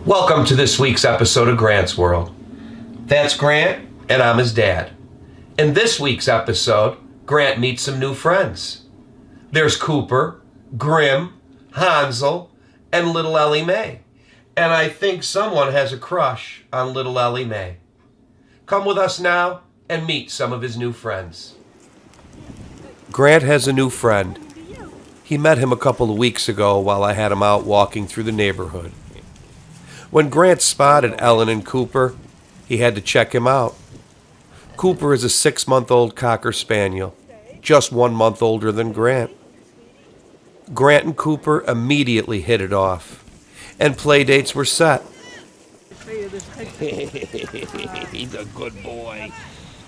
Welcome to this week's episode of Grant's World. That's Grant, and I'm his dad. In this week's episode, Grant meets some new friends. There's Cooper, Grimm, Hansel, and little Ellie Mae. And I think someone has a crush on little Ellie Mae. Come with us now and meet some of his new friends. Grant has a new friend. He met him a couple of weeks ago while I had him out walking through the neighborhood. When Grant spotted Ellen and Cooper, he had to check him out. Cooper is a 6-month-old Cocker Spaniel, just 1 month older than Grant. Grant and Cooper immediately hit it off, and play dates were set. He's a good boy.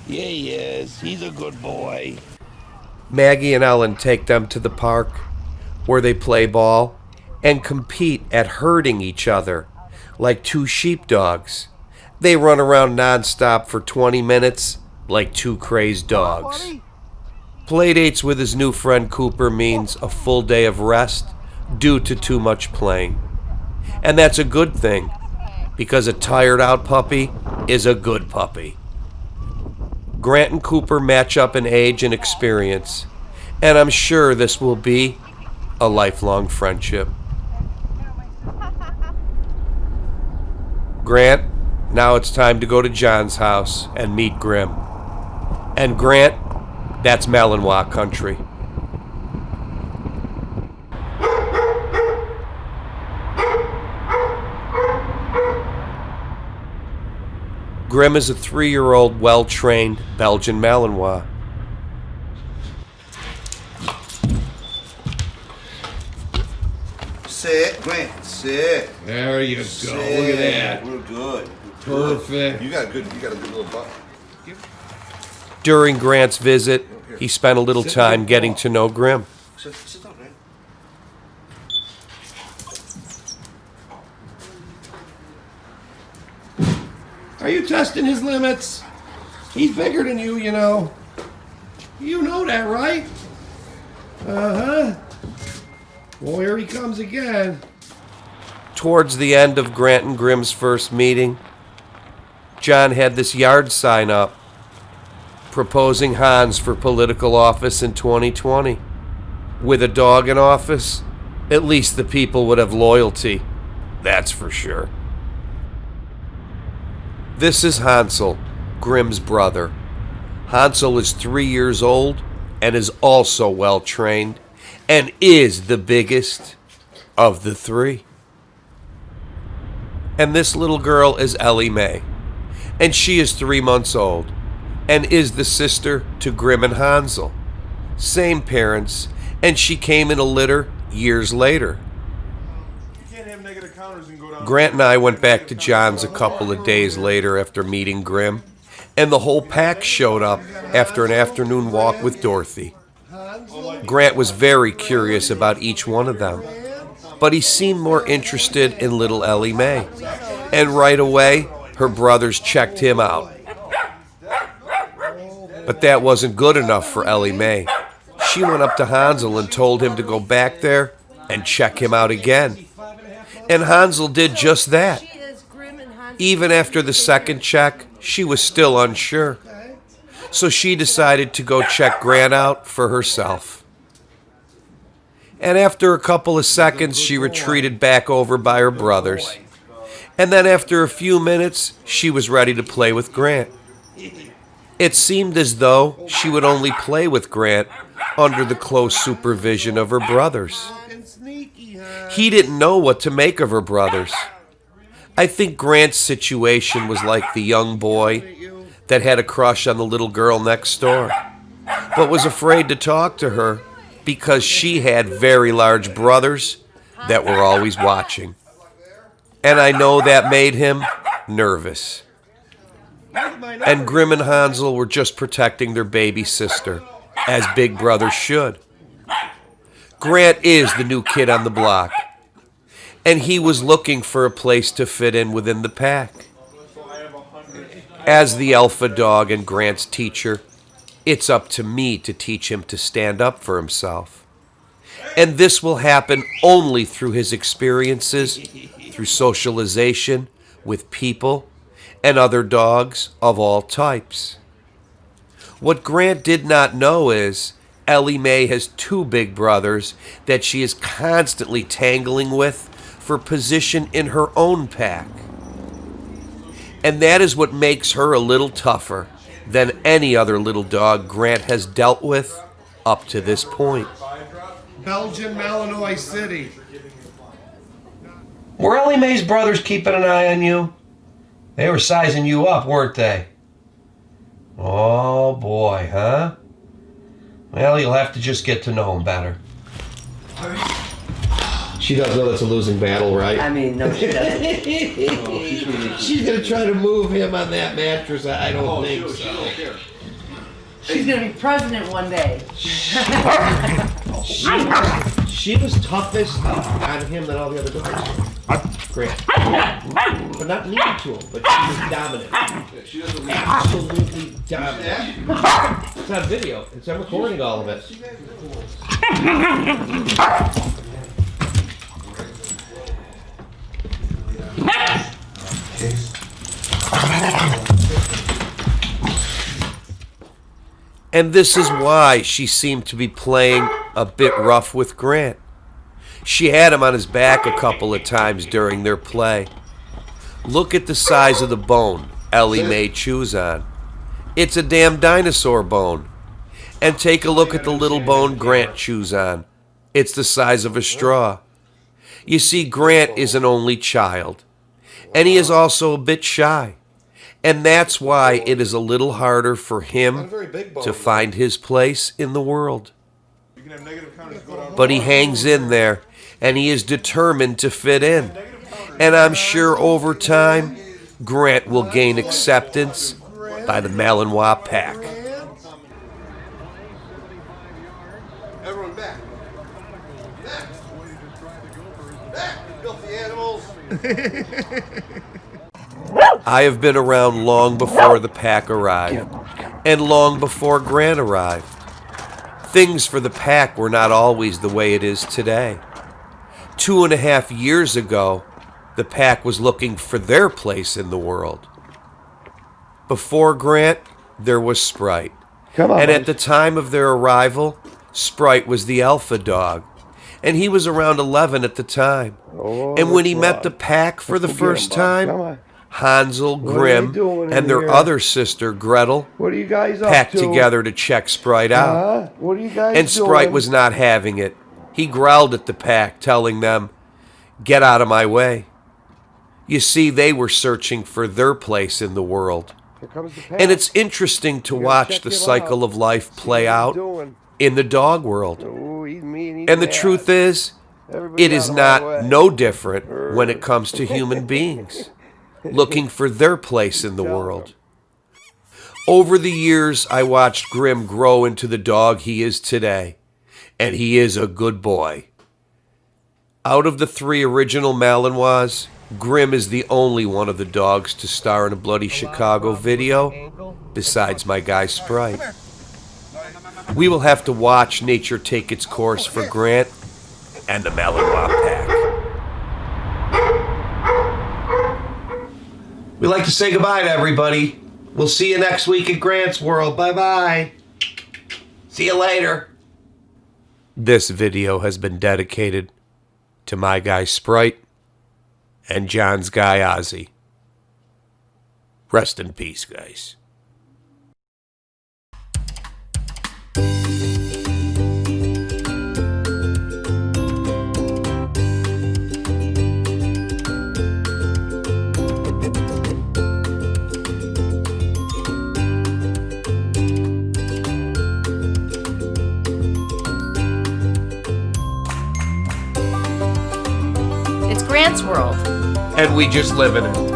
Yeah, he is. He's a good boy. Maggie and Ellen take them to the park, where they play ball and compete at herding each other like two sheepdogs. They run around nonstop for 20 minutes like two crazed dogs. Playdates with his new friend Cooper means a full day of rest due to too much playing. And that's a good thing, because a tired out puppy is a good puppy. Grant and Cooper match up in age and experience, and I'm sure this will be a lifelong friendship. Grant, now it's time to go to John's house and meet Grimm. And Grant, that's Malinois country. Grimm is a 3-year-old, well-trained Belgian Malinois. Sit, Grant, sit. There you go. Sit. Look at that. We're good. Perfect. You got a good little butt. During Grant's visit, he spent a little time getting to know Grimm. Sit down, Grant. Are you testing his limits? He's bigger than you, you know. You know that, right? Uh-huh. Well, here he comes again. Towards the end of Grant and Grimm's first meeting, John had this yard sign up proposing Hans for political office in 2020. With a dog in office, at least the people would have loyalty. That's for sure. This is Hansel, Grimm's brother. Hansel is 3 years old and is also well trained and is the biggest of the three. And this little girl is Ellie Mae, and she is 3 months old and is the sister to Grimm and Hansel. Same parents, and she came in a litter years later. Grant and I went back to John's a couple of days later after meeting Grimm, and the whole pack showed up after an afternoon walk with Dorothy. Grant was very curious about each one of them, but he seemed more interested in little Ellie Mae, and right away, her brothers checked him out. But that wasn't good enough for Ellie Mae. She went up to Hansel and told him to go back there and check him out again. And Hansel did just that. Even after the second check, she was still unsure. So she decided to go check Grant out for herself. And after a couple of seconds, she retreated back over by her brothers. And then after a few minutes, she was ready to play with Grant. It seemed as though she would only play with Grant under the close supervision of her brothers. He didn't know what to make of her brothers. I think Grant's situation was like the young boy that had a crush on the little girl next door, but was afraid to talk to her because she had very large brothers that were always watching. And I know that made him nervous. And Grimm and Hansel were just protecting their baby sister, as big brothers should. Grant is the new kid on the block, and he was looking for a place to fit in within the pack. As the alpha dog and Grant's teacher, it's up to me to teach him to stand up for himself. And this will happen only through his experiences through socialization with people and other dogs of all types. What Grant did not know is Ellie Mae has two big brothers that she is constantly tangling with for position in her own pack. And that is what makes her a little tougher than any other little dog Grant has dealt with up to this point. Belgian Malinois City. Were Ellie Mae's brothers keeping an eye on you? They were sizing you up, weren't they? Oh boy, huh? Well, you'll have to just get to know him better. She does know that's a losing battle, right? I mean, no, she doesn't. She's gonna try to move him on that mattress. I don't think so. She's gonna be president one day. She was toughest on him than all the other dogs. Grant. But not mean to him, but she was dominant. Absolutely dominant. It's on video. I'm recording all of it. And this is why she seemed to be playing a bit rough with Grant. She had him on his back a couple of times during their play. Look at the size of the bone Ellie Mae chews on. It's a damn dinosaur bone. And take a look at the little bone Grant chews on. It's the size of a straw. You see, Grant is an only child. And he is also a bit shy. And that's why it is a little harder for him to find his place in the world. But he hangs in there, and he is determined to fit in. And I'm sure over time, Grant will gain acceptance by the Malinois pack. Everyone back. Back, you filthy animals. I have been around long before the pack arrived, and long before Grant arrived. Things for the pack were not always the way it is today. 2.5 years ago, the pack was looking for their place in the world. Before Grant, there was Sprite. And at the time of their arrival, Sprite was the alpha dog, and he was around 11 at the time. And when he met the pack for the first time, Hansel, Grimm, and their other sister, Gretel, What are you guys up packed to? together to check Sprite out. What are you guys And Sprite was not having it. He growled at the pack, telling them, "Get out of my way." You see, they were searching for their place in the world. Here comes the pack. And it's interesting to watch the cycle of life play out in the dog world. Oh, he's mean, he's And the bad. truth is, Everybody it is out of my not way. no different when it comes to human beings looking for their place in the world. Over the years, I watched Grimm grow into the dog he is today, and he is a good boy. Out of the 3 original Malinois, Grimm is the only one of the dogs to star in a Bloody Chicago video, besides my guy Sprite. We will have to watch nature take its course for Grant and the Malinois pack. We'd like to say goodbye to everybody. We'll see you next week at Grant's World. Bye-bye. See you later. This video has been dedicated to my guy Sprite and John's guy Ozzy. Rest in peace, guys. It's Grant's world. And we just live in it.